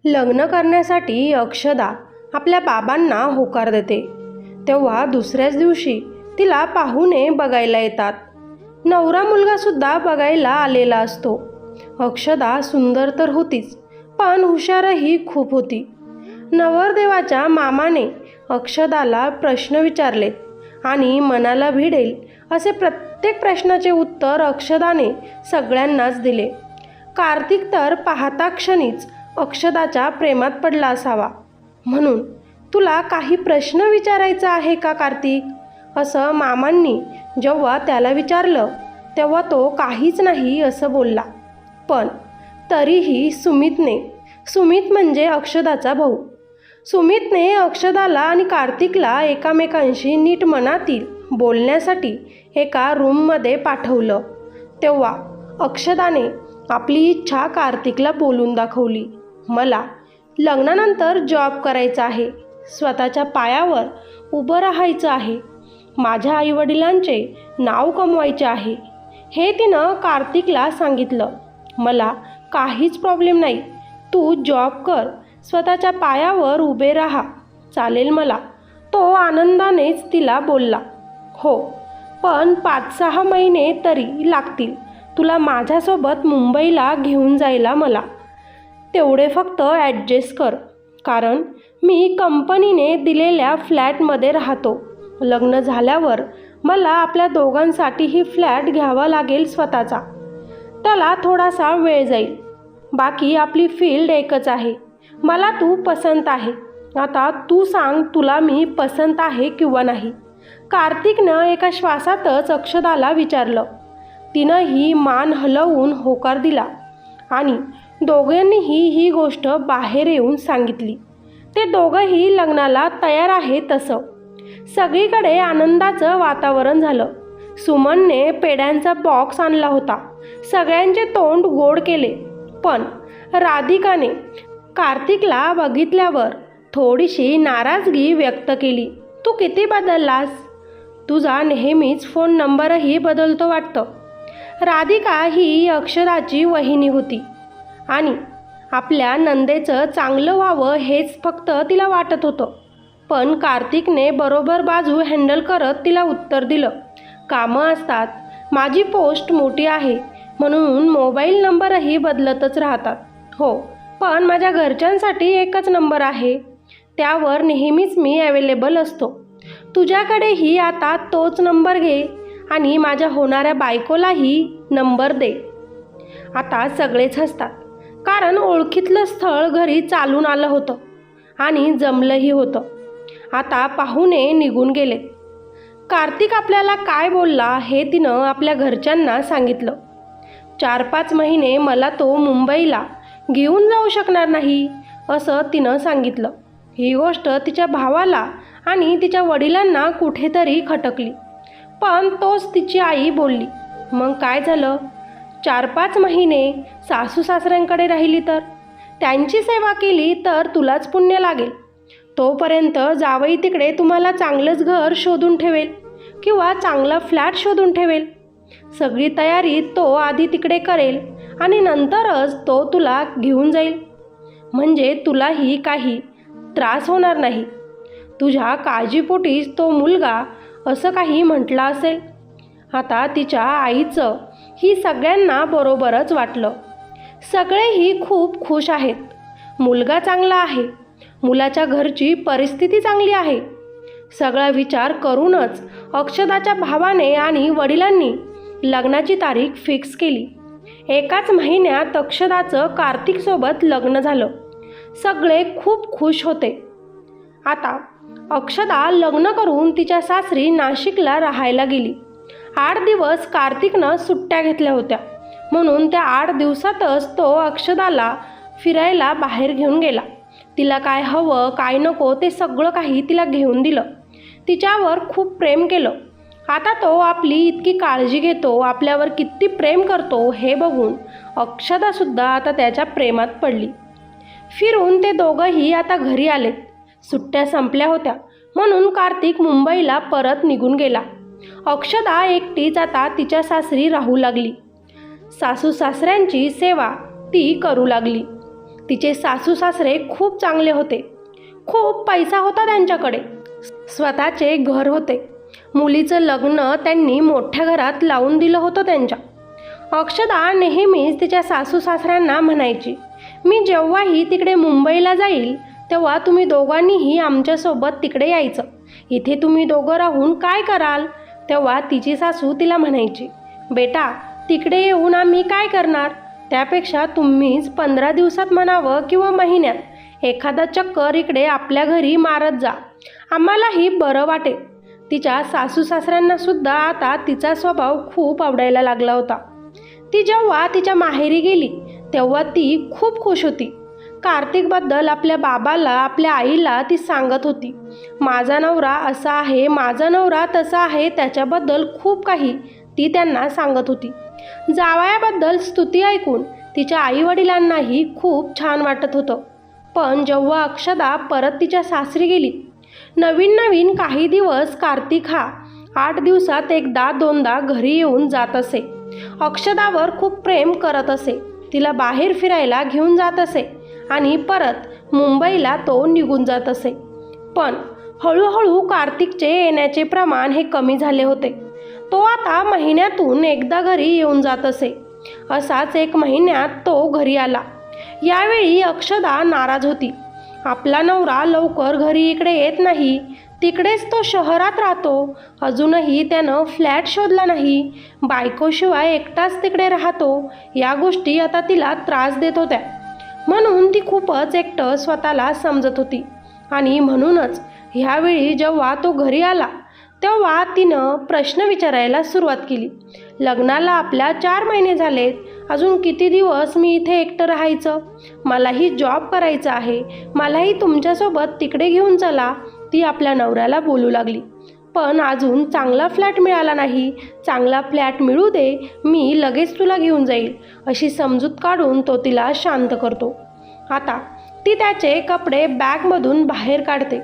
लग्न करण्यासाठी अक्षदा आपल्या बाबांना होकार देते. तेव्हा दुसऱ्याच दिवशी तिला पाहुणे बघायला येतात. नवरा मुलगासुद्धा बघायला आलेला असतो. अक्षदा सुंदर तर होतीच, पण हुशारही खूप होती. नवरदेवाच्या मामाने अक्षदाला प्रश्न विचारलेत आणि मनाला भिडेल असे प्रत्येक प्रश्नाचे उत्तर अक्षदाने सगळ्यांनाच दिले. कार्तिक तर पाहता क्षणीच अक्षदाच्या प्रेमात पडला असावा. म्हणून तुला काही प्रश्न विचारायचा आहे का कार्तिक, असं मामांनी जेव्हा त्याला विचारलं तेव्हा तो काहीच नाही असं बोलला. पण तरीही सुमित म्हणजे अक्षदाचा भाऊ, सुमितने अक्षदाला आणि कार्तिकला एकामेकांशी नीट मनातील बोलण्यासाठी एका रूममध्ये पाठवलं. तेव्हा अक्षदाने आपली इच्छा कार्तिकला बोलून दाखवली. मला लग्नानंतर जॉब करायचा आहे, स्वतःच्या पायावर उभं राहायचं आहे, माझ्या आईवडिलांचे नाव कमवायचे आहे, हे तिनं कार्तिकला सांगितलं. मला काहीच प्रॉब्लेम नाही, तू जॉब कर, स्वतःच्या पायावर उभे राहा, चालेल मला, तो आनंदानेच तिला बोलला. हो, पण 5-6 महिने तरी लागतील तुला माझ्यासोबत मुंबईला घेऊन जायला. मला तेवढे फक्त ॲडजस्ट कर, कारण मी कंपनीने दिलेल्या फ्लॅटमध्ये राहतो. लग्न झाल्यावर मला आपल्या दोघांसाठीही फ्लॅट घ्यावा लागेल स्वतःचा. त्याला थोडासा वेळ जाईल. बाकी आपली फील्ड एकच आहे. मला तू पसंत आहे. आता तू सांग, तुला मी पसंत आहे किंवा नाही. कार्तिकनं एका श्वासातच अक्षदाला विचारलं. तिनंही मान हलवून होकार दिला आणि दोघांनीही ही गोष्ट बाहेर येऊन सांगितली. ते दोघंही लग्नाला तयार आहे. तसं सगळीकडे आनंदाचं वातावरण झालं. सुमनने पेढ्यांचा बॉक्स आणला होता. सगळ्यांचे तोंड गोड केले. पण राधिकाने कार्तिकला बघितल्यावर थोडीशी नाराजगी व्यक्त केली. तू किती बदललास? तुझा नेहमीच फोन नंबरही बदलतो वाटतं. राधिका ही अक्षदाची वहिनी होती आणि आपल्या नंदेचं चांगलं व्हावं हेच फक्त तिला वाटत होतं. पण कार्तिकने बरोबर बाजू हँडल करत तिला उत्तर दिलं. कामं असतात, माझी पोस्ट मोठी आहे म्हणून मोबाईल नंबरही बदलतच राहतात. हो, पण माझ्या घरच्यांसाठी एकच नंबर आहे, त्यावर नेहमीच मी अवेलेबल असतो. तुझ्याकडेही आता तोच नंबर घे आणि माझ्या होणाऱ्या बायकोलाही नंबर दे. आता सगळेच हसतात, कारण ओळखीतलं स्थळ घरी चालून आलं होतं आणि जमलंही होतं. आता पाहुणे निघून गेले. कार्तिक आपल्याला काय बोलला हे तिनं आपल्या घरच्यांना सांगितलं. 4-5 महिने मला तो मुंबईला घेऊन जाऊ शकणार नाही असं तिनं सांगितलं. ही गोष्ट तिच्या भावाला आणि तिच्या वडिलांना कुठेतरी खटकली. पण तोच तिची आई बोलली. मग काय झालं? 4-5 महिने सासू सासऱ्यांकडे राहिली तर त्यांची सेवा केली तर तुलाच पुण्य लागेल. तोपर्यंत जावई तिकडे तुम्हाला चांगलंच घर शोधून ठेवेल किंवा चांगला फ्लॅट शोधून ठेवेल. सगळी तयारी तो आधी तिकडे करेल आणि नंतरच तो तुला घेऊन जाईल. म्हणजे तुलाही काही त्रास होणार नाही. तुझ्या काळजीपोटीच तो मुलगा असं काही म्हटलं असेल. आता तिच्या आईचं ही सगळ्यांना बरोबरच वाटलं. सगळेही खूप खुश आहेत. मुलगा चांगला आहे, मुलाच्या घरची परिस्थिती चांगली आहे. सगळा विचार करूनच अक्षदाच्या भावाने आणि वडिलांनी लग्नाची तारीख फिक्स केली. एकाच महिन्यात अक्षदाचं कार्तिकसोबत लग्न झालं. सगळे खूप खुश होते. आता अक्षदा लग्न करून तिच्या सासरी नाशिकला राहायला गेली. 8 दिवस कार्तिकनं सुट्ट्या घेतल्या होत्या, म्हणून त्या 8 दिवसातच तो अक्षदाला फिरायला बाहेर घेऊन गेला. तिला काय हवं काय नको ते सगळं काही तिला घेऊन दिलं. तिच्यावर खूप प्रेम केलं. आता तो आपली इतकी काळजी घेतो, आपल्यावर किती प्रेम करतो हे बघून अक्षदासुद्धा आता त्याच्या प्रेमात पडली. फिरून ते दोघंही आता घरी आलेत. सुट्ट्या संपल्या होत्या म्हणून कार्तिक मुंबईला परत निघून गेला. अक्षदा एकटीच आता तिच्या सासरी राहू लागली. सासू सासऱ्यांची सेवा ती करू लागली. तिचे सासू सासरे खूप चांगले होते. खूप पैसा होता त्यांच्याकडे. स्वतःचे घर होते. मुलीचं लग्न त्यांनी मोठ्या घरात लावून दिलं होतं त्यांच्या. अक्षदा नेहमीच तिच्या सासू सासऱ्यांना म्हणायची, मी जेव्हाही तिकडे मुंबईला जाईल तेव्हा तुम्ही दोघांनीही आमच्यासोबत तिकडे यायचं. इथे तुम्ही दोघं राहून काय कराल? तेव्हा तिची सासू तिला म्हणायची, बेटा तिकडे येऊन आम्ही काय करणार? त्यापेक्षा तुम्हीच 15 दिवसात म्हणावं किंवा महिन्यात एखादा चक्कर इकडे आपल्या घरी मारत जा. आम्हालाही बरं वाटेल. तिच्या सासू सासऱ्यांनासुद्धा आता तिचा स्वभाव खूप आवडायला लागला होता. ती जेव्हा तिच्या माहेरी गेली तेव्हा ती खूप खुश होती. कार्तिकबद्दल आपल्या बाबाला, आपल्या आईला ती सांगत होती. माझा नवरा असा आहे, माझा नवरा तसा आहे, त्याच्याबद्दल खूप काही ती त्यांना सांगत होती. जावयाबद्दल स्तुती ऐकून तिच्या आईवडिलांनाही खूप छान वाटत होतं. पण जेव्हा अक्षदा परत तिच्या सासरी गेली, नवीन काही दिवस कार्तिक हा 8 दिवसात एकदा दोनदा घरी येऊन जात असे. अक्षदावर खूप प्रेम करत असे. तिला बाहेर फिरायला घेऊन जात असे आणि परत मुंबईला तो निघून जात असे. पण हळूहळू कार्तिकचे येण्याचे प्रमाण हे कमी झाले होते. तो आता महिन्यातून एकदा घरी येऊन जात असे. असाच 1 महिन्यात तो घरी आला. यावेळी अक्षदा नाराज होती. आपला नवरा लवकर घरी इकडे येत नाही, तिकडेच तो शहरात राहतो. अजूनही त्यानं फ्लॅट शोधला नाही. बायकोशिवाय एकटाच तिकडे राहतो. या गोष्टी आता तिला त्रास देत होत्या. म्हणून ती खूपच एकटं स्वतःला समजत होती. आणि म्हणूनच ह्यावेळी जेव्हा तो घरी आला तेव्हा तिनं प्रश्न विचारायला सुरुवात केली. लग्नाला आपल्या 4 महिने झालेत. अजून किती दिवस मी इथे एकटं राहायचं? मलाही जॉब करायचा आहे. मलाही तुमच्यासोबत तिकडे घेऊन चला, ती आपल्या नवऱ्याला बोलू लागली. पण अजून चांगला फ्लॅट मिळाला नाही. चांगला फ्लॅट मिळू दे, मी लगेच तुला घेऊन जाईल, अशी समजूत काढून तो तिला शांत करतो. आता ती त्याचे कपडे बॅगमधून बाहेर काढते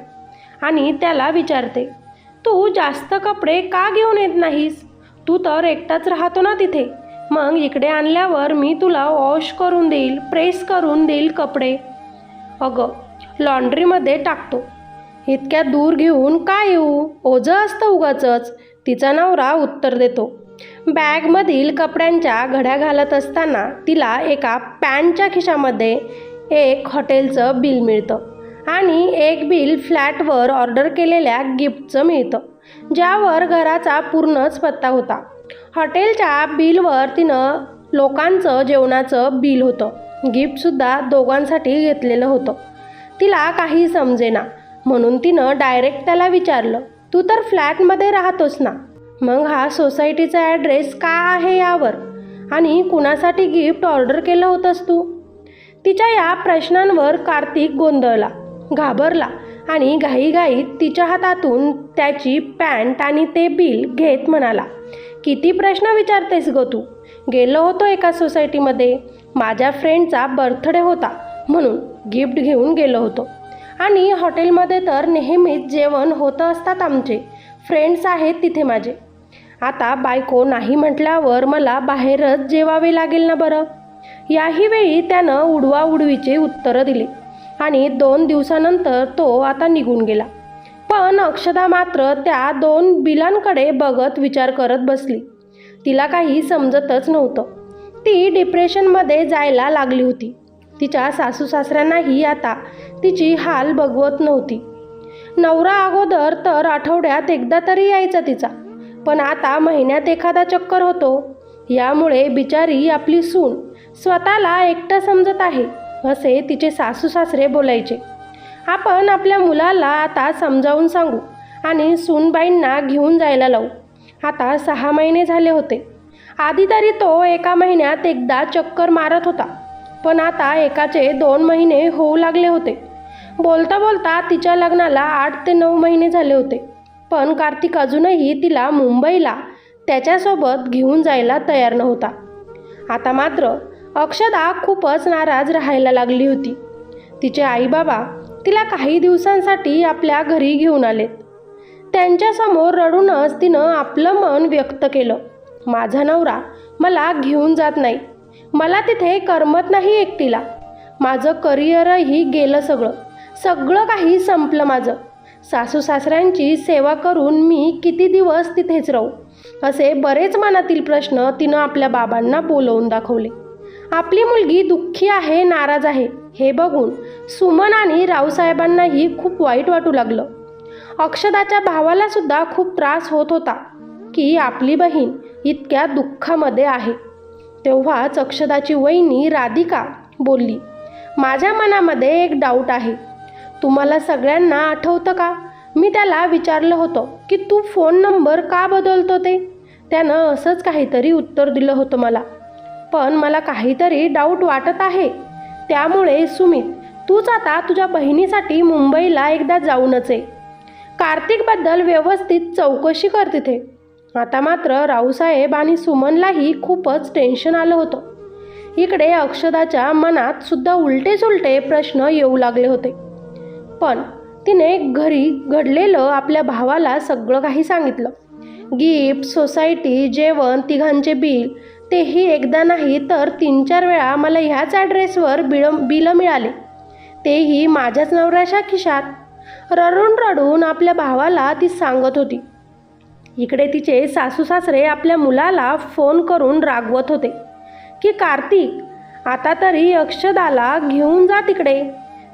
आणि त्याला विचारते, तू जास्त कपडे का घेऊन येत नाहीस? तू तर एकटाच राहतो ना तिथे. मग इकडे आणल्यावर मी तुला वॉश करून देईल, प्रेस करून देईल कपडे. अगं लॉन्ड्रीमध्ये टाकतो. इतक्या दूर घेऊन का येऊ? ओझं असतं उगाचच, तिचा नवरा उत्तर देतो. बॅगमधील कपड्यांच्या घड्या घालत असताना तिला एका पॅन्टच्या खिशामध्ये एक हॉटेलचं बिल मिळतं आणि एक बिल फ्लॅटवर ऑर्डर केलेल्या गिफ्टचं मिळतं, ज्यावर घराचा पूर्णच पत्ता होता. हॉटेलच्या बिलवर तिनं लोकांचं जेवणाचं बिल होतं. गिफ्टसुद्धा दोघांसाठी घेतलेलं होतं. तिला काही समजेना म्हणून तिनं डायरेक्ट त्याला विचारलं, तू तर फ्लॅटमध्ये राहतोस ना, मग हा सोसायटीचा ॲड्रेस का आहे यावर? आणि कुणासाठी गिफ्ट ऑर्डर केलं होतंस तू? तिच्या या प्रश्नांवर कार्तिक गोंधळला, घाबरला आणि घाईघाईत तिच्या हातातून त्याची पॅन्ट आणि ते बिल घेत म्हणाला, किती प्रश्न विचारतेस गं तू? गेलो होतो एका सोसायटीमध्ये. माझ्या फ्रेंडचा बर्थडे होता म्हणून गिफ्ट घेऊन गेलो होतो. आणि हॉटेलमध्ये तर नेहमीच जेवण होतं असतात आमचे. फ्रेंड्स आहेत तिथे माझे. आता बायको नाही म्हटल्यावर मला बाहेरच जेवावे लागेल ना बरं. याही वेळी त्यानं उडवाउडवीचे उत्तरं दिले आणि 2 दिवसानंतर तो आता निघून गेला. पण अक्षदा मात्र त्या 2 बिलांकडे बघत विचार करत बसली. तिला काही समजतच नव्हतं. ती डिप्रेशनमध्ये जायला लागली होती. तिच्या सासू सासऱ्यांनाही आता तिची हाल बघवत नव्हती. नवरा अगोदर तर आठवड्यात एकदा तरी यायचा तिचा, पण आता महिन्यात एखादा चक्कर होतो. यामुळे बिचारी आपली सून स्वतःला एकटं समजत आहे असे तिचे सासू सासरे बोलायचे. आपण आपल्या मुलाला आता समजावून सांगू आणि सूनबाईंना घेऊन जायला लावू. आता 6 महिने झाले होते. आधी तरी तो एका महिन्यात एकदा चक्कर मारत होता, पण आता एकाचे 2 महिने होऊ लागले होते. बोलता बोलता तिच्या लग्नाला 8 ते 9 महिने झाले होते. पण कार्तिक अजूनही तिला मुंबईला त्याच्यासोबत घेऊन जायला तयार नव्हता. आता मात्र अक्षदा खूपच नाराज राहायला लागली होती. तिचे आईबाबा तिला काही दिवसांसाठी आपल्या घरी घेऊन आलेत. त्यांच्यासमोर रडूनच तिनं आपलं मन व्यक्त केलं. माझा नवरा मला घेऊन जात नाही, मला तिथे करमत नाही एकटीला. माझं करिअरही गेलं, सगळं काही संपलं माझं. सासू सासऱ्यांची सेवा करून मी किती दिवस तिथेच राहू, असे बरेच मनातील प्रश्न तिनं आपल्या बाबांना बोलवून दाखवले. आपली मुलगी दुःखी आहे, नाराज आहे हे बघून सुमन आणि रावसाहेबांनाही खूप वाईट वाटू लागलं. अक्षदाच्या भावाला सुद्धा खूप त्रास होत होता की आपली बहीण इतक्या दुःखामध्ये आहे. तेव्हाच अक्षदाची वहिनी राधिका बोलली, माझ्या मनामध्ये एक डाऊट आहे. तुम्हाला सगळ्यांना आठवतं का, मी त्याला विचारलं होतं की तू फोन नंबर का बदलतो ते. त्यानं असंच काहीतरी उत्तर दिलं होतं मला. पण मला काहीतरी डाऊट वाटत आहे. त्यामुळे सुमित, तूच आता तुझ्या बहिणीसाठी मुंबईला एकदा जाऊनच ये. कार्तिकबद्दल व्यवस्थित चौकशी कर तिथे. आता मात्र रावसाहेब आणि सुमनलाही खूपच टेन्शन आलं होतं. इकडे अक्षदाच्या मनात सुद्धा उलटे प्रश्न येऊ लागले होते. पण तिने घरी घडलेलं आपल्या भावाला सगळं काही सांगितलं. गिफ्ट, सोसायटी, जेवण, तिघांचे बिल, तेही एकदा नाही तर 3-4 वेळा मला ह्याच ॲड्रेसवर बिलं मिळाले, तेही माझ्याच नवऱ्याच्या खिशात. रडून आपल्या भावाला ती सांगत होती. इकडे तिचे सासू सासरे आपल्या मुलाला फोन करून रागवत होते की कार्तिक, आता तरी अक्षदाला घेऊन जा तिकडे.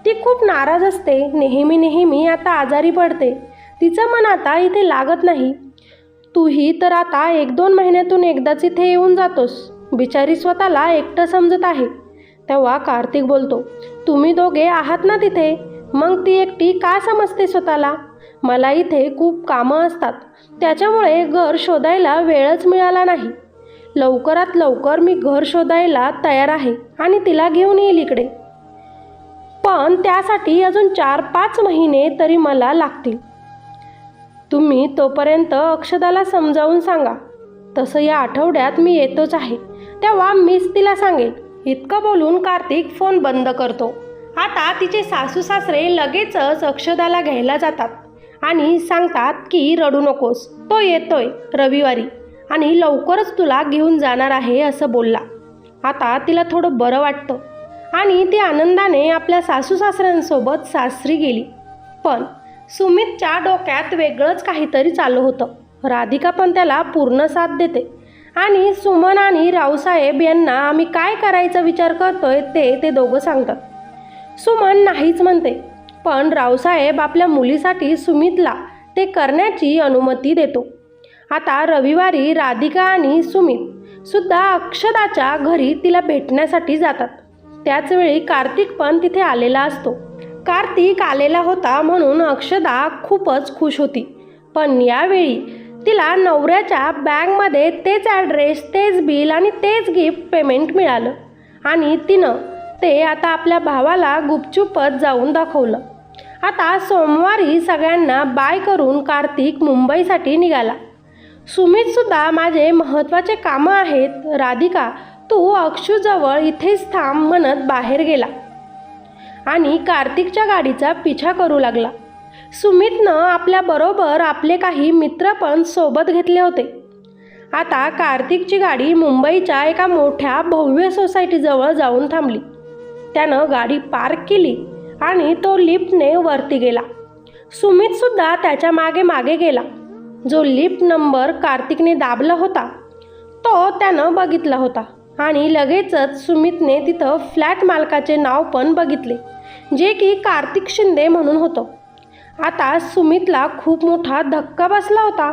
ती खूप नाराज असते, नेहमी आता आजारी पडते. तिचं मन आता इथे लागत नाही. तूही तर आता 1-2 महिन्यातून एकदाच इथे येऊन जातोस. बिचारी स्वतःला एकटं समजत आहे. तेव्हा कार्तिक बोलतो, तुम्ही दोघे आहात ना तिथे, मग ती एकटी का समजते स्वतःला. मला इथे खूप कामं असतात, त्याच्यामुळे घर शोधायला वेळच मिळाला नाही. लवकरात लवकर मी घर शोधायला तयार आहे आणि तिला घेऊन येईल इकडे. पण त्यासाठी अजून 4-5 महिने तरी मला लागतील. तुम्ही तोपर्यंत अक्षदाला समजावून सांगा. तसं या आठवड्यात मी येतोच आहे, तेव्हा मीच तिला सांगेन. इतकं बोलून कार्तिक फोन बंद करतो. आता तिचे सासू सासरे लगेचच अक्षदाला घ्यायला जातात आणि सांगतात की रडू नकोस, तो येतोय रविवारी आणि लवकरच तुला घेऊन जाणार आहे असं बोलला. आता तिला थोडं बरं वाटतं आणि ती आनंदाने आपल्या सासू सासऱ्यांसोबत सासरी गेली. पण सुमितच्या डोक्यात वेगळंच काहीतरी चालू होतं. राधिका पण त्याला पूर्ण साथ देते आणि सुमन आणि रावसाहेब यांना आम्ही काय करायचा विचार करतोय ते दोघं सांगतात. सुमन नाहीच म्हणते, पण रावसाहेब आपल्या मुलीसाठी सुमितला ते करण्याची अनुमती देतो. आता रविवारी राधिका आणि सुमित सुद्धा अक्षदाच्या घरी तिला भेटण्यासाठी जातात. त्याचवेळी कार्तिक पण तिथे आलेला असतो. कार्तिक आलेला होता म्हणून अक्षदा खूपच खुश होती. पण यावेळी तिला नवऱ्याच्या बॅगमध्ये तेच ॲड्रेस, तेच बिल आणि तेच गिफ्ट पेमेंट मिळालं आणि तिनं ते आता आपल्या भावाला गुपचूपच जाऊन दाखवलं. आता सोमवारी सगळ्यांना बाय करून कार्तिक मुंबईसाठी निघाला. सुमितसुद्धा, माझे महत्त्वाचे कामं आहेत, राधिका तू अक्षूजवळ इथेच थांब म्हणत बाहेर गेला आणि कार्तिकच्या गाडीचा पिछा करू लागला. सुमितनं आपल्याबरोबर आपले काही मित्र पण सोबत घेतले होते. आता कार्तिकची गाडी मुंबईच्या एका मोठ्या भव्य सोसायटीजवळ जाऊन थांबली. त्यानं गाडी पार्क केली आणि तो लिफ्टने वरती गेला. सुमितसुद्धा त्याच्या मागे गेला. जो लिफ्ट नंबर कार्तिकने दाबला होता तो त्यानं बघितला होता आणि लगेचच सुमितने तिथं फ्लॅट मालकाचे नाव पण बघितले, जे की कार्तिक शिंदे म्हणून होतं. आता सुमितला खूप मोठा धक्का बसला होता.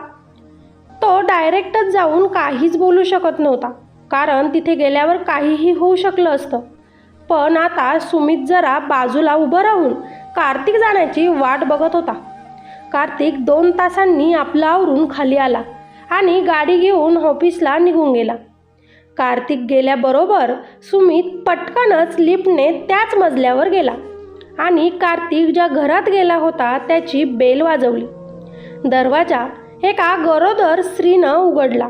तो डायरेक्टच जाऊन काहीच बोलू शकत नव्हता, कारण तिथे गेल्यावर काहीही होऊ शकलं असतं. पण आता सुमित जरा बाजूला उभं राहून कार्तिक जाण्याची वाट बघत होता. कार्तिक 2 तासांनी आपलं आवरून खाली आला आणि गाडी घेऊन ऑफिसला निघून गेला. कार्तिक गेल्याबरोबर सुमित पटकनच लिफ्टने त्याच मजल्यावर गेला आणि कार्तिक ज्या घरात गेला होता त्याची बेल वाजवली. दरवाजा एका गरोदर स्त्रीनं उघडला.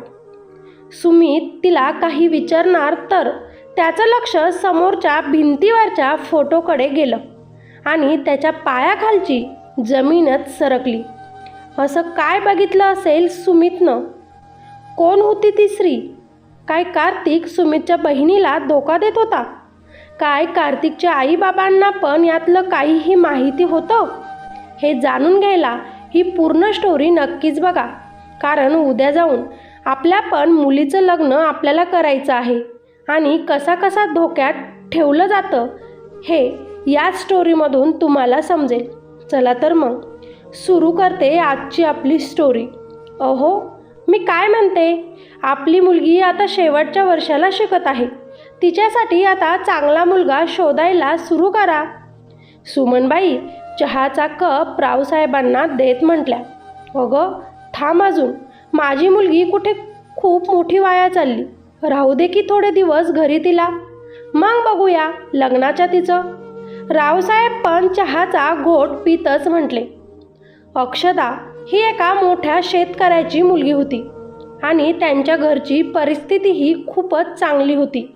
सुमित तिला काही विचारणार तर त्याचं लक्ष समोरच्या भिंतीवरच्या फोटोकडे गेलं आणि त्याच्या पायाखालची जमीनच सरकली. असं काय बघितलं असेल सुमितनं? कोण होती ती स्त्री? काय कार्तिक सुमितच्या बहिणीला धोका देत होता? काय कार्तिकच्या आईबाबांना पण यातलं काहीही माहिती होतं? हे जाणून घ्यायला ही पूर्ण स्टोरी नक्कीच बघा, कारण उद्या जाऊन आपल्या पण मुलीचं लग्न आपल्याला करायचं आहे आणि कसा कसा धोक्यात ठेवलं जातं हे याच स्टोरीमधून तुम्हाला समजेल. चला तर मग सुरू करते आजची आपली स्टोरी. अहो, मी काय म्हणते, आपली मुलगी आता शेवटच्या वर्षाला शिकत आहे. तिच्यासाठी आता चांगला मुलगा शोधायला सुरू करा. सुमनबाई चहाचा कप रावसाहेबांना देत म्हटल्या. अगं थांब, अजून माझी मुलगी कुठे खूप मोठी वाया चालली. राहू दे की थोडे दिवस घरी तिला, मग बघूया लग्नाच्या तिचं. रावसाहेब पण चहाचा घोट पितच म्हटले. अक्षदा ही एका मोठ्या शेतकऱ्याची मुलगी होती आणि त्यांच्या घरची परिस्थितीही खूपच चांगली होती.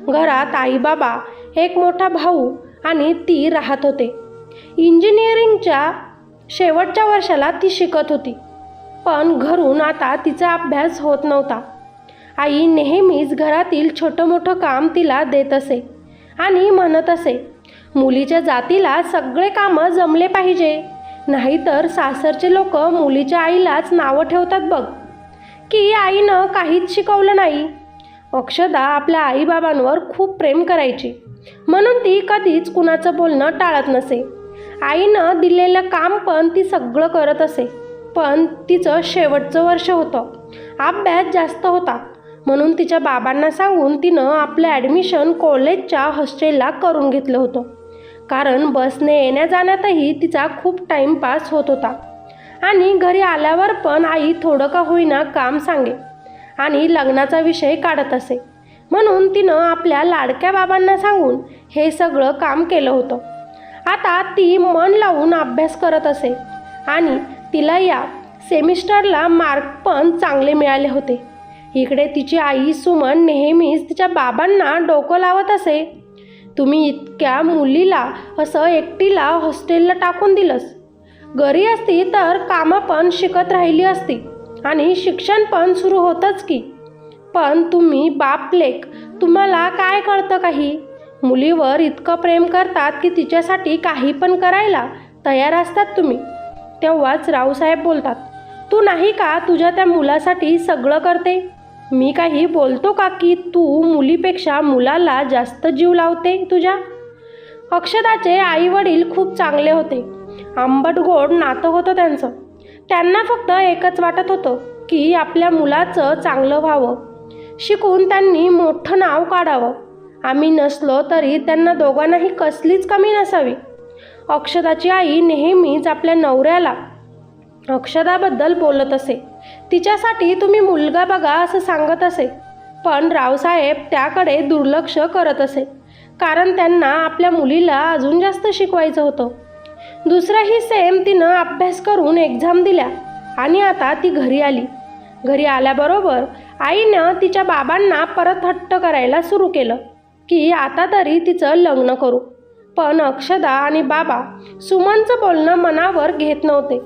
घरात आई बाबा, एक मोठा भाऊ आणि ती राहत होते. इंजिनिअरिंगच्या शेवटच्या वर्षाला ती शिकत होती, पण घरून आता तिचा अभ्यास होत नव्हता. आई नेहमीच घरातील छोटं मोठं काम तिला देत असे आणि म्हणत असे, मुलीच्या जातीला सगळे कामं जमले पाहिजे, नाहीतर सासरचे लोक मुलीच्या आईलाच नावं ठेवतात बघ, की आईनं काहीच शिकवलं नाही. अक्षदा आपल्या आईबाबांवर खूप प्रेम करायची, म्हणून ती कधीच कुणाचं बोलणं टाळत नसे. आईनं दिलेलं काम पण ती सगळं करत असे. पण तिचं शेवटचं वर्ष होतं, अभ्यास जास्त होता, म्हणून तिच्या बाबांना सांगून तिनं आपलं ॲडमिशन कॉलेजच्या हॉस्टेलला करून घेतलं होतं. कारण बसने येण्या जाण्यातही तिचा खूप टाईमपास होत होता आणि घरी आल्यावर पण आई थोडं का होईना काम सांगे आणि लग्नाचा विषय काढत असे. म्हणून तिनं आपल्या लाडक्या बाबांना सांगून हे सगळं काम केलं होतं. आता ती मन लावून अभ्यास करत असे आणि तिला या सेमिस्टरला मार्क पण चांगले मिळाले होते. इकडे तिची आई सुमन नेहमीच तिच्या बाबांना डोकं लावत असे, तुम्ही इतक्या मुलीला असं एकटीला हॉस्टेलला टाकून दिलंस. घरी असती तर कामं पण शिकत राहिली असती आणि शिक्षण पण सुरू होतंच की. पण तुम्ही बाप लेक, तुम्हाला काय कळतं काही? मुलीवर इतकं प्रेम करतात की तिच्यासाठी काही पण करायला तयार असतात तुम्ही. तेव्हाच रावसाहेब बोलतात, तू नाही का तुझ्या त्या मुलासाठी सगळं करते? मी काही बोलतो का की तू मुलीपेक्षा मुलाला जास्त जीव लावते तुझ्या? अक्षदाचे आई वडील खूप चांगले होते. आंबट गोड नातं होतं त्यांचं. त्यांना फक्त एकच वाटत होतं की आपल्या मुलाचं चांगलं व्हावं, शिकून त्यांनी मोठं नाव काढावं. आम्ही नसलो तरी त्यांना दोघांनाही कसलीच कमी नसावी. अक्षदाची आई नेहमीच आपल्या नवऱ्याला अक्षदाबद्दल बोलत असे. तिच्यासाठी तुम्ही मुलगा बघा असं सांगत असे. पण रावसाहेब त्याकडे दुर्लक्ष करत असे, कारण त्यांना आपल्या मुलीला अजून जास्त शिकवायचं होतं. दुसराही सेम तिनं अभ्यास करून एक्झाम दिल्या आणि आता ती घरी आली. घरी आल्याबरोबर आईनं तिच्या बाबांना परत हट्ट करायला सुरू केलं की आता तरी तिचं लग्न करू. पण अक्षदा आणि बाबा सुमनचं बोलणं मनावर घेत नव्हते.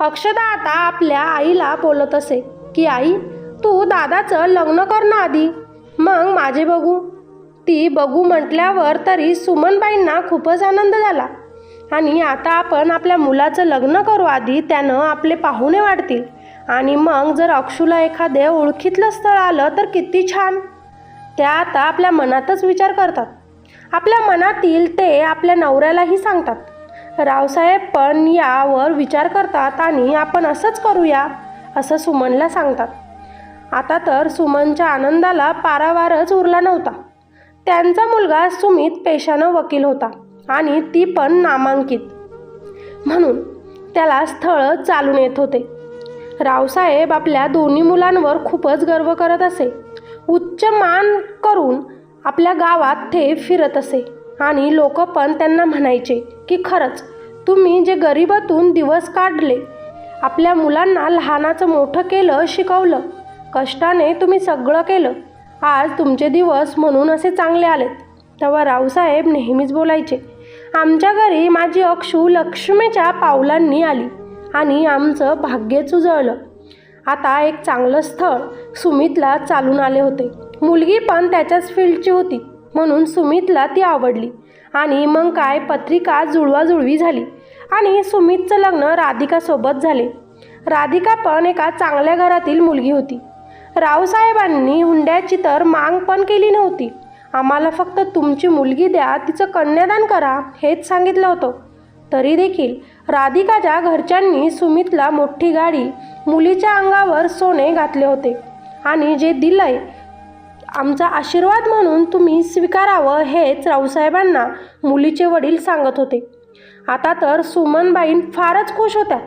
अक्षदा आता आपल्या आईला बोलत असे की आई, तू दादाचं लग्न कर ना आधी, मग माझे बघू. ती बघू म्हटल्यावर तरी सुमनबाईंना खूपच आनंद झाला आणि आता आपण आपल्या मुलाचं लग्न करू आधी, त्यानं आपले पाहुणे वाढतील आणि मग जर अक्षूला एखादे ओळखीतलं स्थळ आलं तर किती छान. त्या आता आपल्या मनातच विचार करतात. आपल्या मनातील ते आपल्या नवऱ्यालाही सांगतात. रावसाहेब पण यावर विचार करतात आणि आपण असंच करूया असं सुमनला सांगतात. आता तर सुमनच्या आनंदाला पारावारच उरला नव्हता. त्यांचा मुलगा सुमित पेशानं वकील होता आणि ती पण नामांकित, म्हणून त्याला स्थळं चालून येत होते. रावसाहेब आपल्या दोन्ही मुलांवर खूपच गर्व करत असे. उच्च मान करून आपल्या गावात ते फिरत असे आणि लोक पण त्यांना म्हणायचे की खरंच तुम्ही जे गरिबातून दिवस काढले, आपल्या मुलांना लहानाचं मोठं केलं, शिकवलं, कष्टाने तुम्ही सगळं केलं, आज तुमचे दिवस म्हणून असे चांगले आलेत. तेव्हा रावसाहेब नेहमीच बोलायचे, आमच्या घरी माझी अक्षू लक्ष्मीच्या पावलांनी आली आणि आमचं भाग्यच उजळलं. आता एक चांगलं स्थळ सुमितला चालून आले होते. मुलगी पण त्याच्याच फील्डची होती. म्हणून सुमितला ती आवडली आणि मग काय पत्रिका जुळवाजुळवी झाली आणि सुमितचं लग्न राधिकासोबत झाले. राधिका पण एका चांगल्या घरातील मुलगी होती. रावसाहेबांनी हुंड्याची तर माग पण केली नव्हती. आम्हाला फक्त तुमची मुलगी द्या, तिचं कन्यादान करा हेच सांगितलं होतं. तरी देखील राधिकाच्या घरच्यांनी सुमितला मोठी गाडी, मुलीच्या अंगावर सोने घातले होते आणि जे दिलंय आमचा आशीर्वाद म्हणून तुम्ही स्वीकारावं हेच रावसाहेबांना मुलीचे वडील सांगत होते. आता तर सुमनबाई फारच खुश होत्या.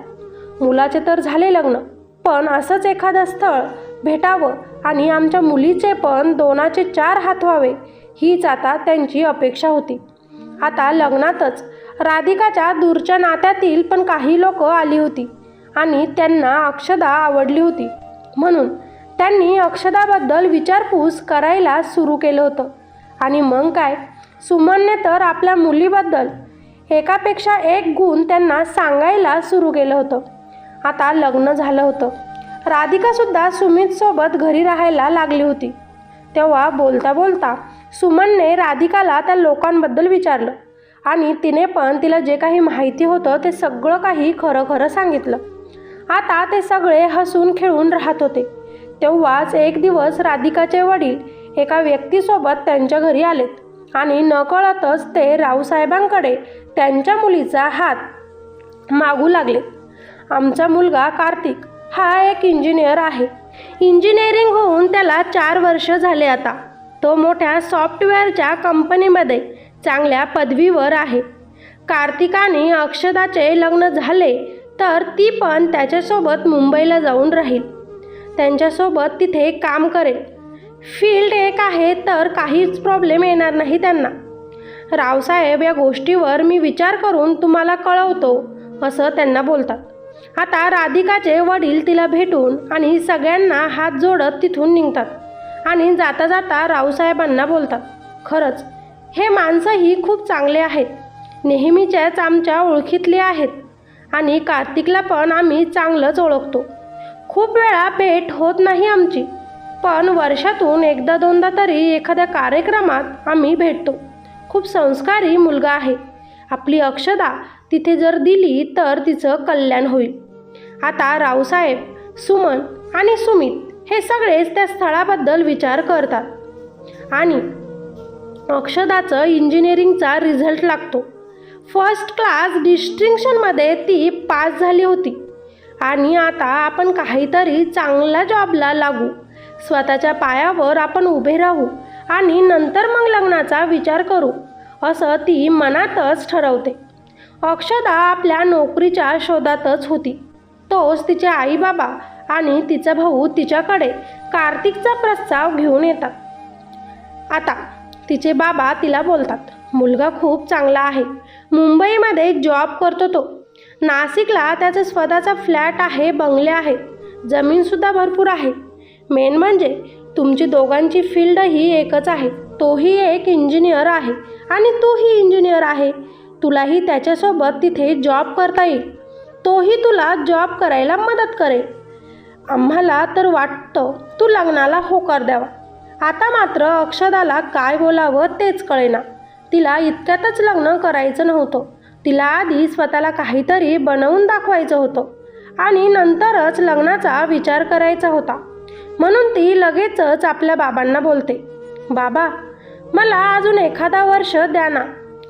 मुलाचे तर झाले लग्न, पण असंच एखादं स्थळ भेटावं आणि आमच्या मुलीचे पण 2चे 4 हात व्हावे हीच आता त्यांची अपेक्षा होती. आता लग्नातच राधिकाच्या दूरच्या नात्यातील पण काही लोक आली होती आणि त्यांना अक्षदा आवडली होती, म्हणून त्यांनी अक्षदाबद्दल विचारपूस करायला सुरू केलं होतं. आणि मग काय, सुमनने तर आपल्या मुलीबद्दल एकापेक्षा एक गुण त्यांना सांगायला सुरू केलं होतं. आता लग्न झालं होतं. राधिकासुद्धा सुमितसोबत घरी राहायला लागली होती. तेव्हा बोलता बोलता सुमनने राधिकाला त्या लोकांबद्दल विचारलं आणि तिने पण तिला जे काही माहिती होतं ते सगळं काही खरं खरं सांगितलं. आता ते सगळे हसून खेळून राहत होते. तेव्हाच एक दिवस राधिकाचे वडील एका व्यक्तीसोबत त्यांच्या घरी आलेत आणि नकळतच ते रावसाहेबांकडे त्यांच्या मुलीचा हात मागू लागले. आमचा मुलगा कार्तिक हा एक इंजिनियर आहे. इंजिनिअरिंग होऊन त्याला 4 वर्ष झाले. आता तो मोठ्या सॉफ्टवेअरच्या कंपनीमध्ये चांगल्या पदवीवर आहे. कार्तिकाने अक्षदाचे लग्न झाले तर ती पण त्याच्यासोबत मुंबईला जाऊन राहील. त्यांच्यासोबत तिथे काम करेल. फील्ड एक आहे तर काहीच प्रॉब्लेम येणार नाही त्यांना. रावसाहेब, या गोष्टीवर मी विचार करून तुम्हाला कळवतो असं त्यांना बोलतात. आता राधिकाचे वडील तिला भेटून आणि सगळ्यांना हात जोडत तिथून निघतात आणि जाता जाता रावसाहेबांना बोलतात, खरंच हे माणसंही खूप चांगले आहेत. नेहमीच्याच आमच्या ओळखीतले आहेत आणि कार्तिकला पण आम्ही चांगलंच ओळखतो. खूप वेळा भेट होत नाही आमची, पण वर्षातून 1-2दा तरी एखाद्या कार्यक्रमात आम्ही भेटतो. खूप संस्कारी मुलगा आहे. आपली अक्षदा तिथे जर दिली तर तिचं कल्याण होईल. आता रावसाहेब, सुमन आणि सुमित हे सगळेच त्या स्थळाबद्दल विचार करतात आणि अक्षदाचं इंजिनिअरिंगचा रिझल्ट लागतो. फर्स्ट क्लास डिस्टिंक्शनमध्ये ती पास झाली होती आणि आता आपण काहीतरी चांगल्या जॉबला लागू, स्वतःच्या पायावर आपण उभे राहू आणि नंतर मग लग्नाचा विचार करू असं ती मनातच ठरवते. अक्षदा आपल्या नोकरीच्या शोधातच होती. तोच तिचे आईबाबा आणि तिचा भाऊ तिच्याकडे कार्तिकचा प्रस्ताव घेऊन येतात. आता तिचे बाबा तिला बोलतात, मुलगा खूप चांगला आहे. मुंबईमध्ये जॉब करतो तो. नाशिकला त्याचा स्वतःचा फ्लॅट आहे, बंगले आहेत, जमीनसुद्धा भरपूर आहे. मेन म्हणजे तुमची दोघांची फील्डही एकच आहे. तोही एक इंजिनियर आहे आणि तूही इंजिनियर आहे. तुलाही त्याच्यासोबत तिथे जॉब करता येईल. तोही तुला जॉब करायला मदत करेल. आम्हाला तर वाटतं तू लग्नाला होकार द्यावा. आता मात्र अक्षदाला काय बोलावं तेच कळेना. तिला इतक्यातच लग्न करायचं नव्हतं. तिला आधी स्वतःला काहीतरी बनवून दाखवायचं होतं आणि नंतरच लग्नाचा विचार करायचा होता. म्हणून ती लगेचच आपल्या बाबांना बोलते, बाबा, मला अजून एखादा वर्ष द्या ना.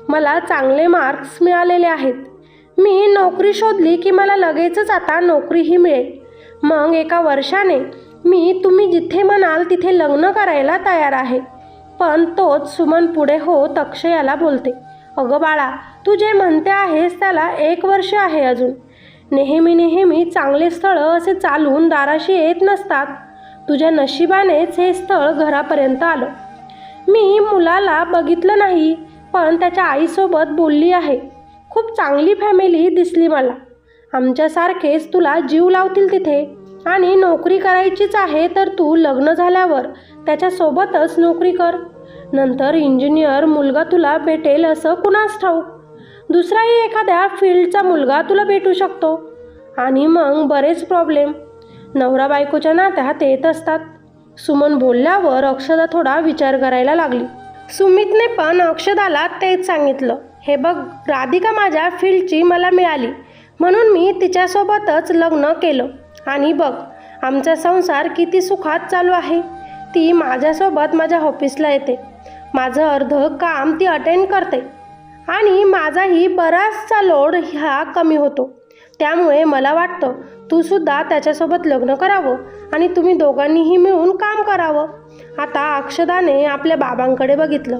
मला चांगले मार्क्स मिळालेले आहेत. मी नोकरी शोधली की मला लगेचच आता नोकरीही मिळेल. मग एका वर्षाने मी तुम्ही जिथे म्हणाल तिथे लग्न करायला तयार आहे. पण तोच सुमन पुढे होत अक्षयाला बोलते, अगं बाळा, तू जे म्हणते आहेस त्याला 1 वर्ष आहे अजून. नेहमी चांगले स्थळं असे चालून दाराशी येत नसतात. तुझ्या नशिबानेच हे स्थळ घरापर्यंत आलं. मी मुलाला बघितलं नाही, पण त्याच्या आईसोबत बोलली आहे. खूप चांगली फॅमिली दिसली मला. आमच्यासारखेच तुला जीव लावतील तिथे. आणि नोकरी करायचीच आहे तर तू लग्न झाल्यावर त्याच्यासोबतच नोकरी कर. नंतर इंजिनियर मुलगा तुला भेटेल असं कुणास ठाऊक. दुसराही एखाद्या फील्डचा मुलगा तुला भेटू शकतो. आणि मग बरेच प्रॉब्लेम नवरा बायकोच्या नात्यात येत असतात. सुमन बोलल्यावर अक्षदा थोडा विचार करायला लागली. सुमितने पण अक्षदाला तेच सांगितलं. हे बघ राधिका माझ्या फील्डची मला मिळाली म्हणून मी तिच्यासोबतच लग्न केलं आणि बघ आमचा संसार किती सुखात चालू आहे. ती माझ्यासोबत माझ्या ऑफिसला येते, माझं अर्ध काम ती अटेंड करते आणि माझाही बराचसा लोड ह्या कमी होतो. त्यामुळे मला वाटतं तू सुद्धा त्याच्यासोबत लग्न करावं आणि तुम्ही दोघांनीही मिळून काम करावं. आता अक्षदाने आपल्या बाबांकडे बघितलं.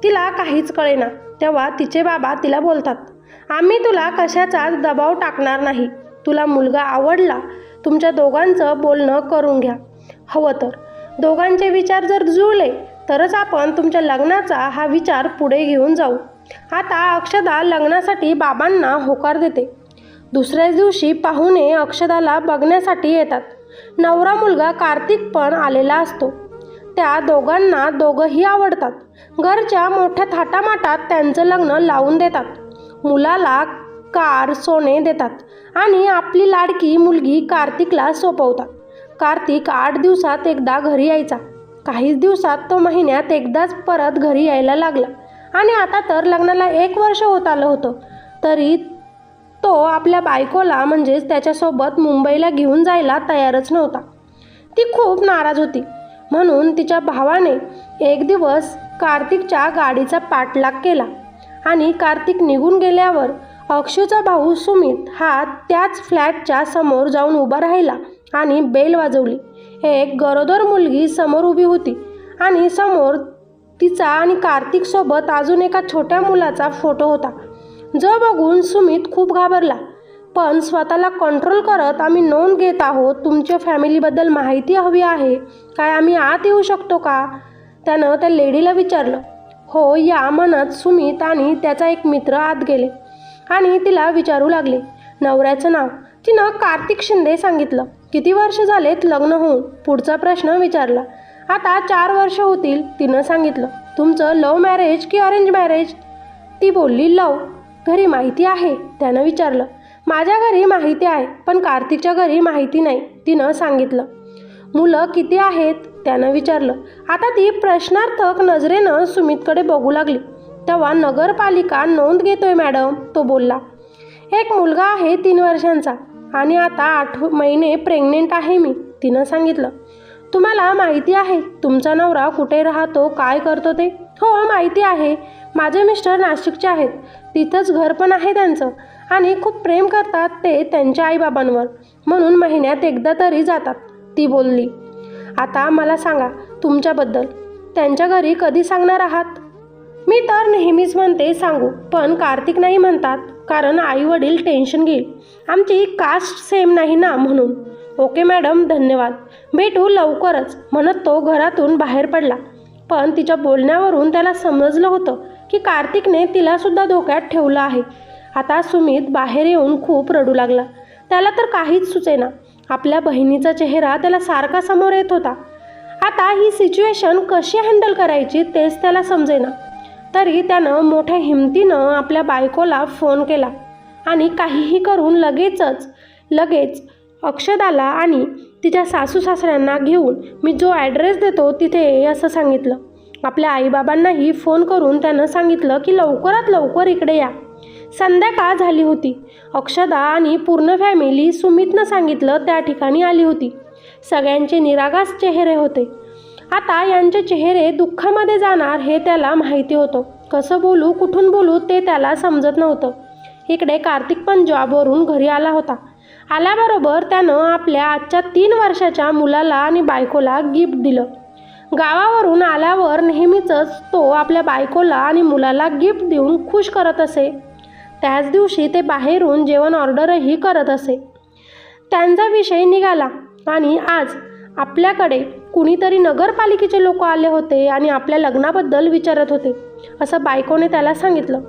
तिला काहीच कळेना. तेव्हा तिचे बाबा तिला बोलतात, आम्ही तुला कशाचाच दबाव टाकणार नाही. तुला मुलगा आवडला, तुमच्या दोघांचं बोलणं करून घ्या. हवं तर दोघांचे विचार जर जुळले तरच आपण तुमच्या लग्नाचा हा विचार पुढे घेऊन जाऊ. आता अक्षदा लग्नासाठी बाबांना होकार देते. दुसऱ्याच दिवशी पाहुणे अक्षदाला बघण्यासाठी येतात. नवरा मुलगा कार्तिक पण आलेला असतो. त्या दोघांना दोघंही आवडतात. घरच्या मोठ्या थाटामाटात त्यांचं लग्न लावून देतात. मुलाला कार सोने देतात आणि आपली लाडकी मुलगी कार्तिकला सोपवतात. कार्तिक 8 दिवसात एकदा घरी यायचा. काहीच दिवसात तो महिन्यात एकदाच परत घरी यायला लागला आणि आता तर लग्नाला 1 वर्ष होत आलं होतं तरी तो आपल्या बायकोला म्हणजेच त्याच्यासोबत मुंबईला घेऊन जायला तयारच नव्हता. ती खूप नाराज होती. म्हणून तिच्या भावाने एक दिवस कार्तिकच्या गाडीचा पाठलाग केला आणि कार्तिक निघून गेल्यावर अक्षूचा भाऊ सुमित हा त्याच फ्लॅटच्या समोर जाऊन उभा राहिला आणि बेल वाजवली. एक गरोदर मुलगी समोर उभी होती आणि समोर तिचा आणि कार्तिकसोबत अजून एका छोट्या मुलाचा फोटो होता. जो बघून सुमित खूप घाबरला, पण स्वतःला कंट्रोल करत आम्ही नोंद घेत आहोत. तुमच्या फॅमिलीबद्दल माहिती हवी आहे काय, आम्ही आत येऊ शकतो का, त्यानं त्या लेडीला विचारलं. हो या म्हणत सुमित आणि त्याचा एक मित्र आत गेले आणि तिला विचारू लागले नवऱ्याचं नाव. तिनं कार्तिक शिंदे सांगितलं. किती वर्ष झालेत लग्न होऊन, पुढचा प्रश्न विचारला. आता 4 वर्ष होतील तिनं सांगितलं. तुमचं लव्ह मॅरेज की अरेंज मॅरेज, ती बोलली लव्ह. घरी माहिती आहे त्यानं विचारलं. माझ्या घरी माहिती आहे पण कार्तिकच्या घरी माहिती नाही तिनं सांगितलं. मुलं किती आहेत त्यानं विचारलं. आता ती प्रश्नार्थक नजरेनं सुमितकडे बघू लागली. तेव्हा नगरपालिका नोंद घेतोय मॅडम, तो बोलला. एक मुलगा आहे 3 वर्षांचा आणि आता 8 महिने प्रेग्नेंट आहे मी, तिनं सांगितलं. तुम्हाला माहिती आहे तुमचा नवरा कुठे राहतो, काय करतो ते? हो माहिती आहे. माझे मिस्टर नाशिकचे आहेत, तिथंच घर पण आहे त्यांचं आणि खूप प्रेम करतात ते त्यांच्या आईबाबांवर, म्हणून महिन्यात एकदा तरी जातात, ती बोलली. आता मला सांगा तुमच्याबद्दल, त्यांच्या घरी कधी सांगणार आहात? मी तर नेहमीच म्हणते सांगू, पण कार्तिक नाही म्हणतात कारण आई वडील टेन्शन घेईल. आमची कास्ट सेम नाही ना म्हणून. ओके मॅडम धन्यवाद, भेटू लवकरच, म्हणत तो घरातून बाहेर पडला. पण तिच्या बोलण्यावरून त्याला समजलं होतं की कार्तिकने तिलासुद्धा धोक्यात ठेवलं आहे. आता सुमित बाहेर येऊन खूप रडू लागला. त्याला तर काहीच सुचेना. आपल्या बहिणीचा चेहरा त्याला सारखा समोर येत होता. आता ही सिच्युएशन कशी हँडल करायची तेच त्याला समजेना. तरी त्यानं मोठ्या हिमतीनं आपल्या बायकोला फोन केला आणि काहीही करून लगेच अक्षदाला आणि तिच्या सासू सासऱ्यांना घेऊन मी जो ॲड्रेस देतो तिथे ये असं सांगितलं. आपल्या आईबाबांनाही फोन करून त्यानं सांगितलं की लवकरात लवकर इकडे या. संध्याकाळ झाली होती. अक्षदा आणि पूर्ण फॅमिली सुमितनं सांगितलं त्या ठिकाणी आली होती. सगळ्यांचे निरागस चेहरे होते. आता यांचे चेहरे दुःखामध्ये जाणार हे त्याला माहिती होतं. कसं बोलू कुठून बोलू ते त्याला समजत नव्हतं. इकडे कार्तिक पण जॉबवरून घरी आला होता. आल्याबरोबर त्यानं आपल्या आजच्या 3 वर्षाच्या मुलाला आणि बायकोला गिफ्ट दिलं. गावावरून आल्यावर नेहमीच तो आपल्या बायकोला आणि मुलाला गिफ्ट देऊन खुश करत असे. त्याच दिवशी ते बाहेरून जेवण ऑर्डरही करत असे. त्यांचा विषय निघाला आणि आज आपल्याकडे कुणीतरी नगरपालिकेचे लोक आले होते आणि आपल्या लग्नाबद्दल विचारत होते असं बायकोने त्याला सांगितलं.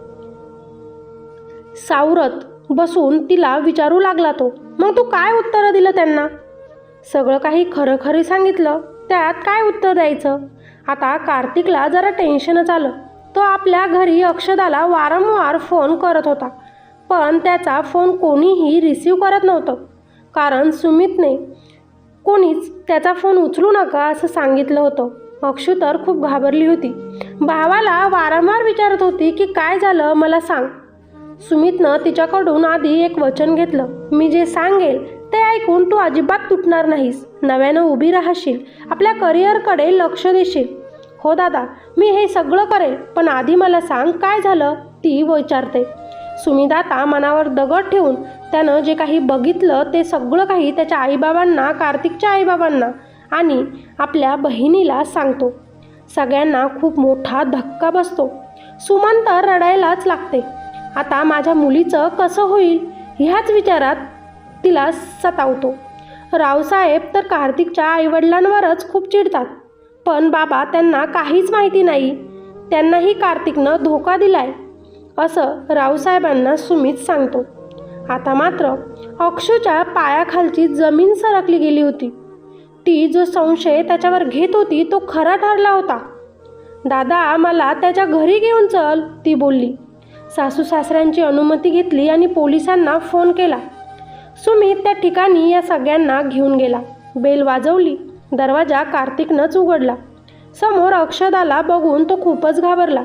सावरत बसून तिला विचारू लागला तो, मग तू काय उत्तरं दिलं त्यांना? सगळं काही खरं सांगितलं, त्यात काय उत्तर द्यायचं? आता कार्तिकला जरा टेन्शनच आलं. तो आपल्या घरी अक्षदाला वारंवार फोन करत होता, पण त्याचा फोन कोणीही रिसीव करत नव्हतं. कारण सुमितने कोणीच त्याचा फोन उचलू नका असं सांगितलं होतं. अक्षू तर खूप घाबरली होती. भावाला वारंवार विचारत होती की काय झालं मला सांग. सुमितनं तिच्याकडून आधी एक वचन घेतलं, मी जे सांगेल ते ऐकून तू अजिबात तुटणार नाहीस, नव्यानं उभी राहशील, आपल्या करिअरकडे लक्ष देशील. हो दादा, मी हे सगळं करेल, पण आधी मला सांग काय झालं, ती विचारते. सुमित आता मनावर दगड ठेवून त्यानं जे काही बघितलं ते सगळं काही त्याच्या आईबाबांना, कार्तिकच्या आईबाबांना आणि आपल्या बहिणीला सांगतो. सगळ्यांना खूप मोठा धक्का बसतो. सुमन तर रडायलाच लागते. आता माझ्या मुलीचं कसं होईल ह्याच विचारात तिला सतावतो. रावसाहेब तर कार्तिकच्या आईवडिलांवरच खूप चिडतात, पण बाबा त्यांना काहीच माहिती नाही, त्यांनाही कार्तिकनं धोका दिलाय असं रावसाहेबांना सुमित सांगतो. आता मात्र अक्षूच्या पायाखालची जमीन सरकली गेली होती. ती जो संशय त्याच्यावर घेत होती तो खरा ठरला होता. दादा, मला त्याच्या घरी घेऊन चल, ती बोलली. सासू सासऱ्यांची अनुमती घेतली आणि पोलिसांना फोन केला. सुमित त्या ठिकाणी या सगळ्यांना घेऊन गेला. बेल वाजवली. दरवाजा कार्तिकनंच उघडला. समोर अक्षदाला बघून तो खूपच घाबरला.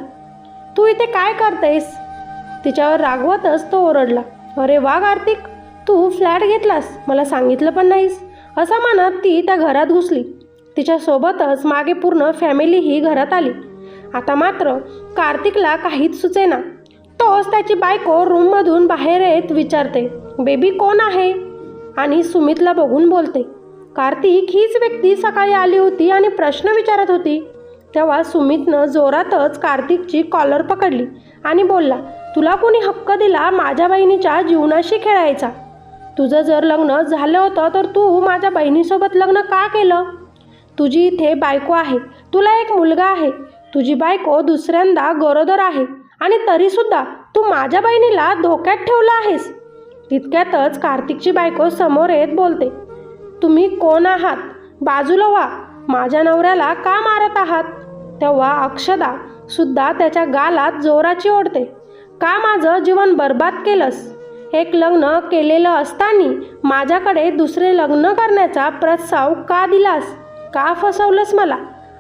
तू इथे काय करतेस, तिच्यावर रागवतच तो ओरडला. अरे वा कार्तिक, तू फ्लॅट घेतलास, मला सांगितलं पण नाहीस, असं म्हणत ती त्या घरात घुसली. तिच्यासोबतच मागे पूर्ण फॅमिलीही घरात आली. आता मात्र कार्तिकला काहीच सुचेना. तोच त्याची बायको रूममधून बाहेर येत विचारते, बेबी कोण आहे, आणि सुमितला बघून बोलते, कार्तिक हीच व्यक्ती सकाळी आली होती आणि प्रश्न विचारत होती. तेव्हा सुमितनं जोरातच कार्तिकची कॉलर पकडली आणि बोलला, तुला कोणी हक्क दिला माझ्या बहिणीच्या जीवनाशी खेळायचा? तुझं जर लग्न झालं होतं तर तू माझ्या बहिणीसोबत लग्न का केलं? तुझी इथे बायको आहे, तुला एक मुलगा आहे, तुझी बायको दुसऱ्यांदा गरोदर आहे आणि तरीसुद्धा तू माझ्या बहिणीला धोक्यात ठेवलं आहेस. तितक्यातच कार्तिकची बायको समोर येत बोलते, तुम्ही कोण आहात, बाजूला व्हा, माझ्या नवऱ्याला का मारत आहात? तेव्हा अक्षदा सुद्धा त्याच्या गालात जोराची ओढते, का माझं जीवन बर्बाद केलंस? एक लग्न केलेलं असताना माझ्याकडे दुसरे लग्न करण्याचा प्रस्ताव का दिलास? का फसवलंस मला?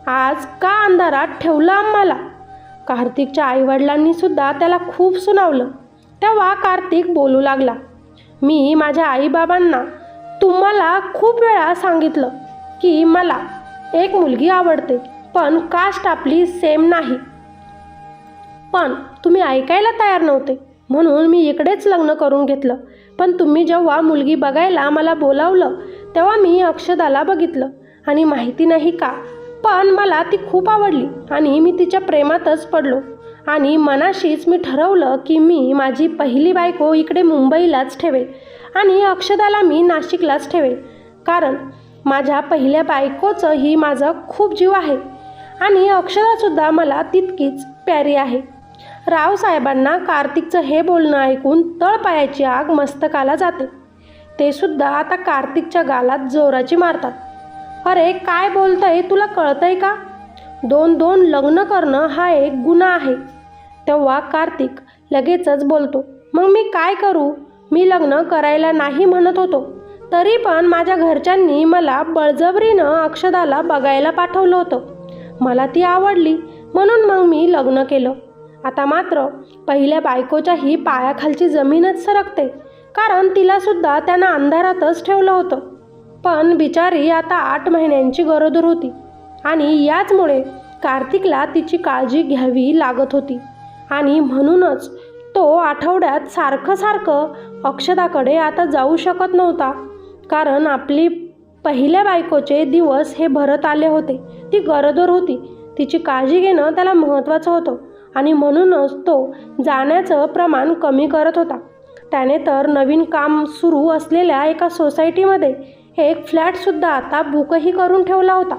आज का अंधारात ठेवलं आम्हाला? कार्तिकच्या आईवडिलांनी सुद्धा त्याला खूप सुनावलं. तेव्हा कार्तिक बोलू लागला, मी माझ्या आईबाबांना तुम्हाला खूप वेळा सांगितलं की मला एक मुलगी आवडते, पण कास्ट आपली सेम नाही, पण तुम्ही ऐकायला तयार नव्हते, म्हणून मी इकडेच लग्न करून घेतलं. पण तुम्ही जेव्हा मुलगी बघायला मला बोलावलं तेव्हा मी अक्षदाला बघितलं आणि माहिती नाही का, पण मला ती खूप आवडली आणि मी तिच्या प्रेमातच पडलो आणि मनाशीच मी ठरवलं की मी माझी पहिली बायको इकडे मुंबईलाच ठेवेल आणि अक्षदाला मी नाशिकलाच ठेवेल, कारण माझ्या पहिल्या बायकोचंही माझा खूप जीव आहे आणि अक्षदासुद्धा मला तितकीच प्यारी आहे. रावसाहेबांना कार्तिकचं हे बोलणं ऐकून तळपायाची आग मस्तकाला जाते. ते सुद्धा आता कार्तिकच्या गालात जोराची मारतात. अरे काय बोलतंय, तुला कळतंय का? 2 लग्न करणं हा एक गुन्हा आहे. तेव्हा कार्तिक लगेचच बोलतो, मग मी काय करू? मी लग्न करायला नाही म्हणत होतो, तरी पण माझ्या घरच्यांनी मला बळजबरीनं अक्षदाला बघायला पाठवलं होतं. मला ती आवडली म्हणून मग मी लग्न केलं. आता मात्र पहिल्या बायकोच्याही पायाखालची जमीनच सरकते, कारण तिलासुद्धा त्यानं अंधारातच ठेवलं होतं. पण बिचारी आता 8 महिन्यांची गरोदर होती आणि याचमुळे कार्तिकला तिची काळजी घ्यावी लागत होती आणि म्हणूनच तो आठवड्यात सारखं अक्षदाकडे आता जाऊ शकत नव्हता, कारण आपली पहिल्या बायकोचे दिवस हे भरत आले होते. ती गरोदर होती, तिची काळजी घेणं त्याला महत्त्वाचं होतं आणि म्हणूनच तो जाण्याचं प्रमाण कमी करत होता. त्याने तर नवीन काम सुरू असलेल्या एका सोसायटीमध्ये एक फ्लॅटसुद्धा आता बुकही करून ठेवला होता,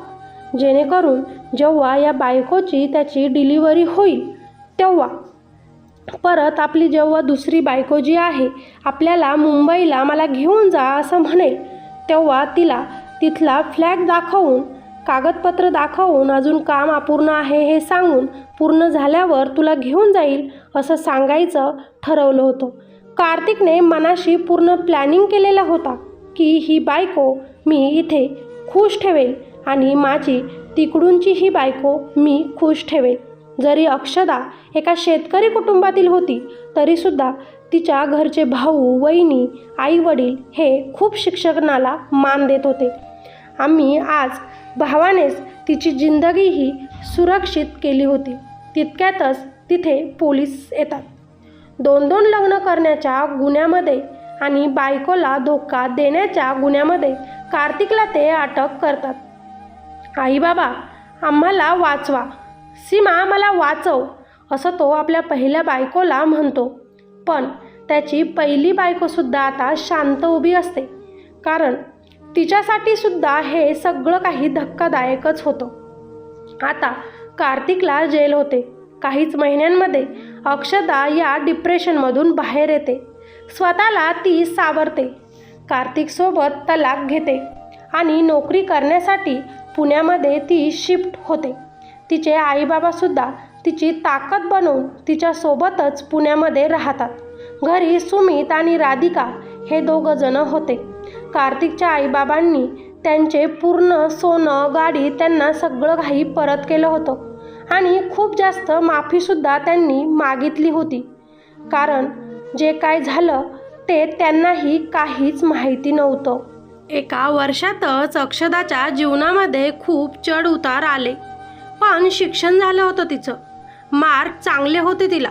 जेणेकरून जेव्हा या बायकोची त्याची डिलिव्हरी होईल तेव्हा परत आपली जेव्हा दुसरी बायको जी आहे आपल्याला मुंबईला मला घेऊन जा असं म्हणेल, तेव्हा तिला तिथला फ्लॅट दाखवून, कागदपत्र दाखवून, अजून काम अपूर्ण आहे हे सांगून पूर्ण झाल्यावर तुला घेऊन जाईल असं सांगायचं ठरवलं होतं. कार्तिकने मनाशी पूर्ण प्लॅनिंग केलेला होता की ही बायको मी इथे खुश ठेवेल आणि माझी तिकडूनची ही बायको मी खुश ठेवेल. जरी अक्षदा एका शेतकरी कुटुंबातील होती तरीसुद्धा तिच्या घरचे भाऊ, वहिनी, आई वडील हे खूप शिक्षणाला मान देत होते. आम्ही आज भावानेच तिची जिंदगीही सुरक्षित केली होती. तितक्यातच तिथे पोलीस येतात. 2-2 लग्न करण्याच्या गुन्ह्यामध्ये आणि बायकोला धोका देण्याच्या गुन्ह्यामध्ये कार्तिकला ते अटक करतात. आई बाबा आम्हाला वाचवा, सीमा मला वाचव, असं तो आपल्या पहिल्या बायकोला म्हणतो. पण त्याची पहिली बायकोसुद्धा आता शांत उभी असते, कारण तिच्यासाठी सुद्धा हे सगळं काही धक्कादायकच होतं. आता कार्तिकला जेल होते. काहीच महिन्यांमध्ये अक्षदा या डिप्रेशनमधून बाहेर येते. स्वतःला ती सावरते. कार्तिकसोबत तलाक घेते आणि नोकरी करण्यासाठी पुण्यामध्ये ती शिफ्ट होते. तिचे आईबाबासुद्धा तिची ताकद बनवून तिच्यासोबतच पुण्यामध्ये राहतात. घरी सुमित आणि राधिका हे 2 जण होते. कार्तिकच्या आईबाबांनी त्यांचे पूर्ण सोनं, गाडी त्यांना सगळं काही परत केलं होतं आणि खूप जास्त माफीसुद्धा त्यांनी मागितली होती, कारण जे काय झालं ते त्यांनाही काहीच माहिती नव्हतं. एका वर्षातच अक्षदाच्या जीवनामध्ये खूप चढ उतार आले. पण शिक्षण झालं होतं तिचं, मार्क चांगले होते तिला.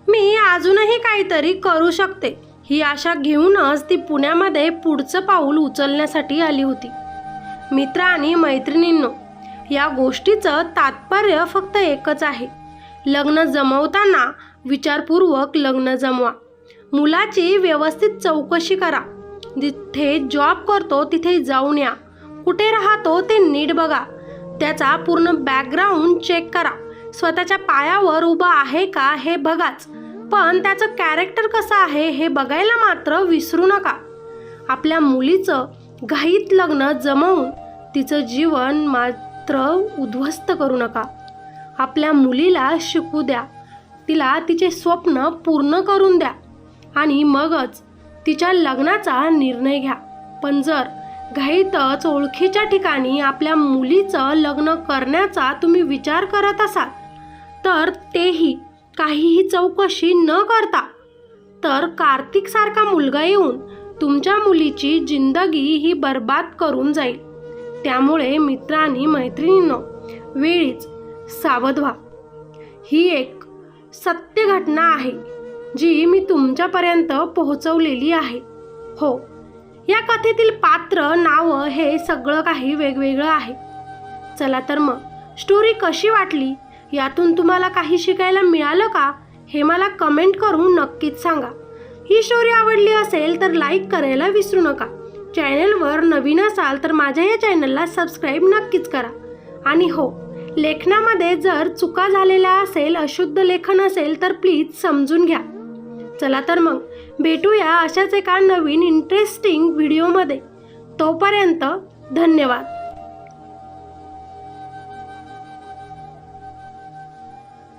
मी अजूनही काहीतरी करू शकते ही आशा घेऊनच ती पुण्यामध्ये पुढचं पाऊल उचलण्यासाठी आली होती. मित्र आणि मैत्रिणींनो, या गोष्टीचं तात्पर्य फक्त एकच आहे. लग्न जमवताना विचारपूर्वक लग्न जमवा. मुलाची व्यवस्थित चौकशी करा. जिथे जॉब करतो तिथे जाऊन या. कुठे राहतो ते नीट बघा. त्याचा पूर्ण बॅकग्राऊंड चेक करा. स्वतःच्या पायावर उभा आहे का हे बघाच, पण त्याचं कॅरेक्टर कसं आहे हे बघायला मात्र विसरू नका. आपल्या मुलीचं घाईत लग्न जमवून तिचं जीवन मात्र उद्ध्वस्त करू नका. आपल्या मुलीला शिकू द्या. तिला तिचे स्वप्न पूर्ण करून द्या आणि मगच तिच्या लग्नाचा निर्णय घ्या. पण जर घाईतच ओळखीच्या ठिकाणी आपल्या मुलीचं लग्न करण्याचा तुम्ही विचार करत असाल तर तेही काहीही चौकशी न करता, तर कार्तिकसारखा मुलगा येऊन तुमच्या मुलीची जिंदगी ही बर्बाद करून जाईल. त्यामुळे मित्र आणि मैत्रिणींनो, वेळीच सावध व्हा. ही एक सत्य घटना आहे जी मी तुमच्यापर्यंत पोहोचवलेली आहे. हो, या कथेतील पात्र, नावं हे सगळं काही वेगवेगळं आहे. चला तर मग स्टोरी कशी वाटली, यातून तुम्हाला काही शिकायला मिळालं का, हे मला कमेंट करून नक्कीच सांगा. ही स्टोरी आवडली असेल तर लाईक करायला विसरू नका. चॅनलवर नवीन असाल तर माझ्या या चॅनलला सबस्क्राईब नक्कीच करा. आणि हो, लेखनामध्ये जर चुका झालेल्या असेल, अशुद्ध लेखन असेल तर प्लीज समजून घ्या. चला तर मग भेटूया अशाच एका नवीन इंटरेस्टिंग व्हिडिओमध्ये. तोपर्यंत धन्यवाद.